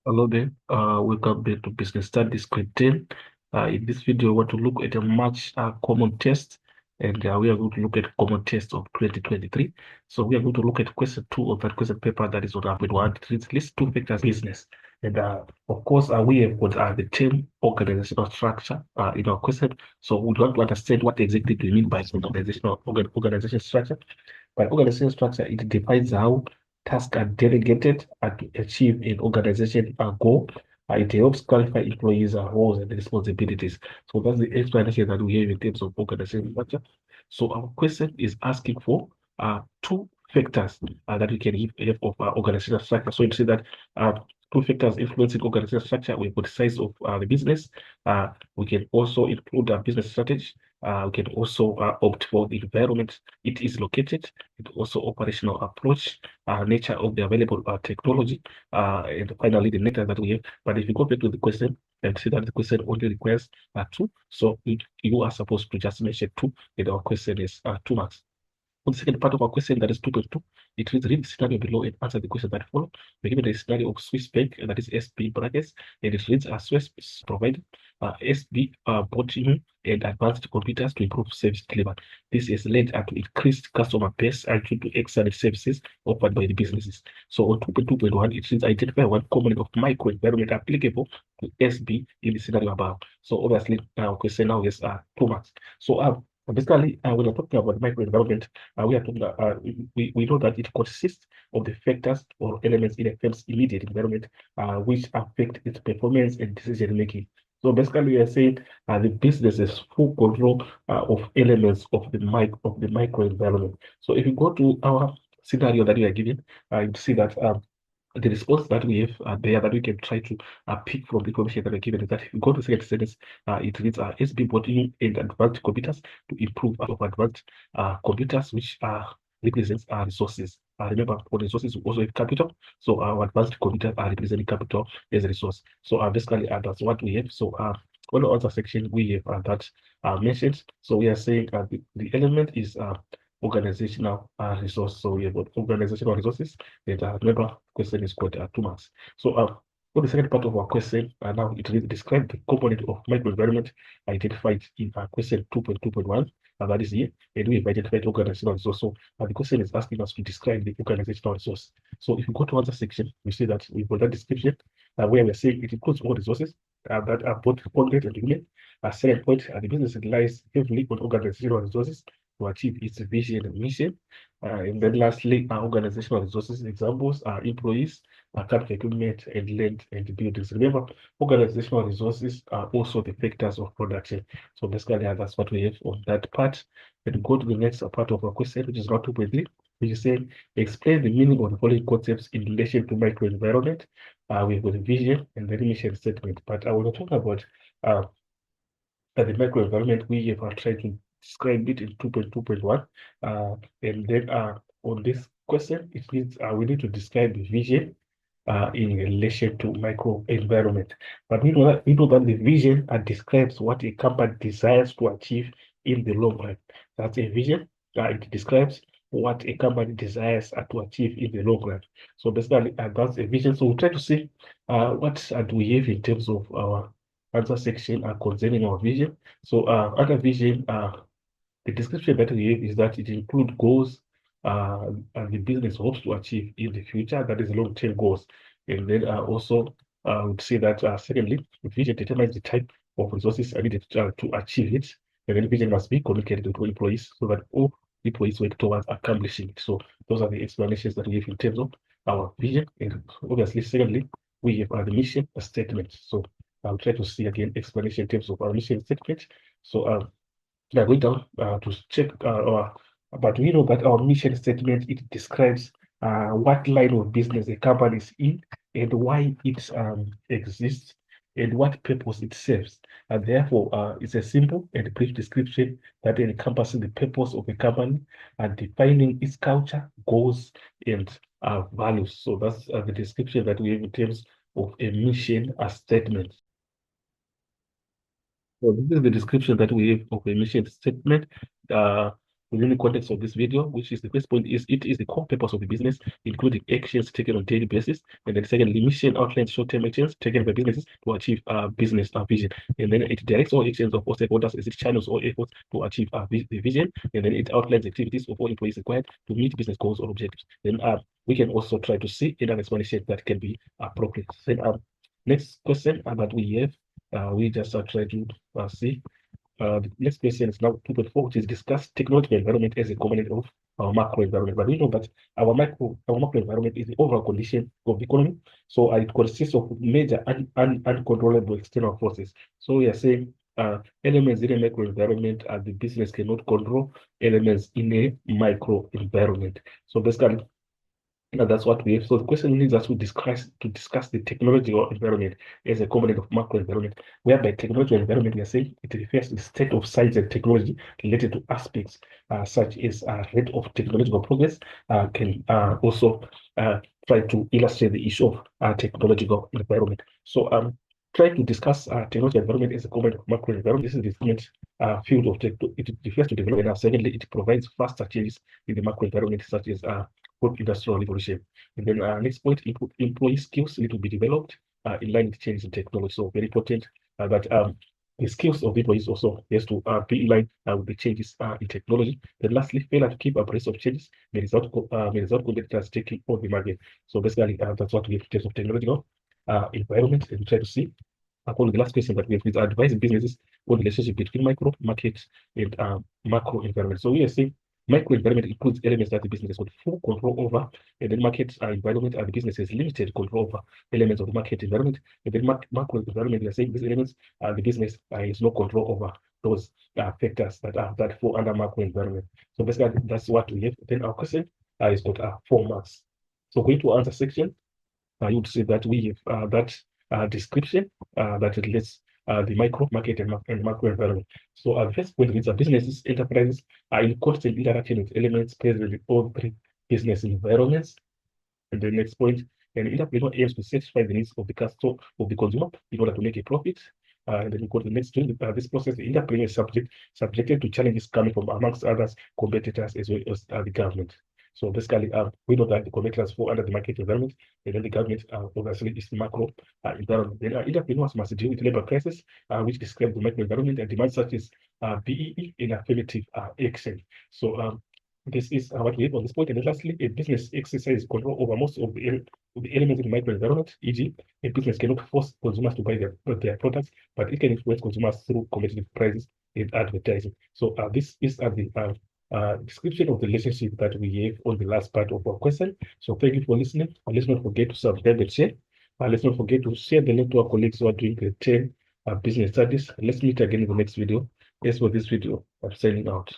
Hello there. Welcome back to Business Studies Grade 10. In this video, we want to look at a much common test, and we are going to look at common test of 2023. So we are going to look at question 2 of that question paper that is on grade 1. It lists two factors business. And of course, we have got the term organizational structure in our question. So we want to understand what exactly do you mean by organizational structure. By organizational structure, it defines how tasks are delegated to achieve an organization goal. It helps clarify employees' roles and responsibilities. So that's the explanation that we have in terms of organizational structure. So our question is asking for two factors that we can have of organizational structure. So you see that two factors influencing organizational structure. We've got the size of the business. We can also include a business strategy. We can also opt for the environment it is located. It also operational approach, nature of the available technology, and finally the data that we have. But if you go back to the question and see that the question only requires two, so you are supposed to just mention two, and our question is 2 marks. On the second part of our question, that is 2.2, it reads, read the scenario below and answer the question that follow. We're given the scenario of Swiss Bank, that is SB brackets, and it reads, Swiss provided SB bought new and advanced computers to improve service delivered. This has led to increased customer base and to excellent services offered by the businesses. So on 2.2.1, it reads, identify one component of microenvironment applicable to SB in the scenario above. So obviously, our question now is 2 marks. So basically, when we're talking about microenvironment, we are talking we know that it consists of the factors or elements in a firm's immediate environment which affect its performance and decision making. So basically, we are saying the business has full control of elements of the microenvironment. So if you go to our scenario that we are given, you see that the response that we have there that we can try to pick from the information that we're given is that if you go to second sentence, it reads SB body and advanced computers to improve of advanced computers, which represents our resources. Remember, for resources, we also have capital. So our advanced computers are representing capital as a resource. So basically, that's what we have. So on the other section, we have that mentioned. So we are saying the element is organizational resource. So we have got organizational resources. And remember, question is called 2 marks. So for the second part of our question, now it will describe the component of microenvironment identified in question 2.2.1, and that is here. And we have identified organizational resource. So the question is asking us to describe the organizational resource. So if you go to another section, we see that we've got that description where we're saying it includes all resources that are both concrete and human. Second point, the business relies heavily on organizational resources to achieve its vision and mission. And then lastly, organizational resources examples are employees, capital equipment, and land and buildings. Remember, organizational resources are also the factors of production. So basically, that's what we have on that part. And go to the next part of our question, which is not 2.3, which is saying, explain the meaning of the following concepts in relation to microenvironment. We've got the vision and the mission statement. But I want to talk about the microenvironment. We have tried to describe it in 2.2.1. And then on this question, it means we need to describe the vision in relation to microenvironment. But we know that the vision describes what a company desires to achieve in the long run. That's a vision. It describes what a company desires to achieve in the long run. So basically, that's a vision. So we'll try to see what do we have in terms of our answer section concerning our vision. So under vision, the description that we have is that it includes goals and the business hopes to achieve in the future, that is long-term goals. And then also would say that secondly, the vision determines the type of resources needed to achieve it. And then vision must be communicated to employees so that all employees work towards accomplishing it. So those are the explanations that we have in terms of our vision. And obviously, secondly, we have the mission statement. So I'll try to see again explanation in terms of our mission statement. So we are going down to check but we know that our mission statement, it describes what line of business the company is in and why it exists and what purpose it serves. And therefore, it's a simple and brief description that encompasses the purpose of the company and defining its culture, goals, and values. So that's the description that we have in terms of a mission statement. So this is the description that we have of a mission statement. within the context of this video, which is the first point, is it is the core purpose of the business, including actions taken on daily basis. And then second, the mission outlines short-term actions taken by businesses to achieve business vision. And then it directs all actions of all stakeholders as it channels all efforts to achieve the vision. And then it outlines activities of all employees required to meet business goals or objectives. Then we can also try to see in an explanation that can be appropriate. Then next question that we have, we just try to see. The next question is now 2.4, which is discuss technological environment as a component of our macro environment. But we know that our macro environment is the overall condition of the economy. So it consists of major uncontrollable external forces. So we are saying elements in a macro environment the business cannot control elements in a micro environment. So basically, that's what we have. So the question needs us to discuss the technological environment as a component of macro environment, whereby technological environment, we are saying it refers to the state of science and technology related to aspects such as rate of technological progress, can also try to illustrate the issue of technological environment. So try to discuss technological environment as a component of macro environment. This is the different field of tech. It refers to development. And secondly, it provides faster changes in the macro environment, such as industrial revolution. And then next point, employee skills need to be developed in line with changes in technology. So very important that the skills of employees also has to be in line with the changes in technology. Then lastly, failure to keep abreast of changes may result competitors taking over the market. So basically, that's what we have in terms of technological environment, and we try to see. According to the last question that we have, is advising businesses on the relationship between micro market and macro environment. So we are saying micro environment includes elements that the business has got full control over, and then market environment the business has limited control over elements of the market environment. And then macro environment, we are saying these elements the business has no control over those factors that fall under macro environment. So basically, that's what we have. Then our question is got 4 marks. So going to answer section, you would say that we have that description that relates the micro market and macro environment. So the first point is businesses, enterprises are in constant interaction with elements present in all three business environments. And the next point, an entrepreneur aims to satisfy the needs of the customer, of the consumer, in order to make a profit. And then we go to the next point. This process, the entrepreneur is subjected to challenges coming from, amongst others, competitors as well as the government. So basically, we know that the competitors fall under the market environment, and then the government obviously is the macro environment. Then entrepreneurs must deal with labor crisis, which describe the macro environment, and demands such as BEE in affirmative action. So this is what we have on this point. And then lastly, a business exercises control over most of the elements in the micro environment. E.g., a business cannot force consumers to buy their products, but it can influence consumers through competitive prices and advertising. So this is the description of the relationship that we have on the last part of our question. So thank you for listening. Let's not forget to subscribe and share. Let's not forget to share the link to our colleagues who are doing the 10 business studies. Let's meet again in the next video. As for this video, I'm signing out.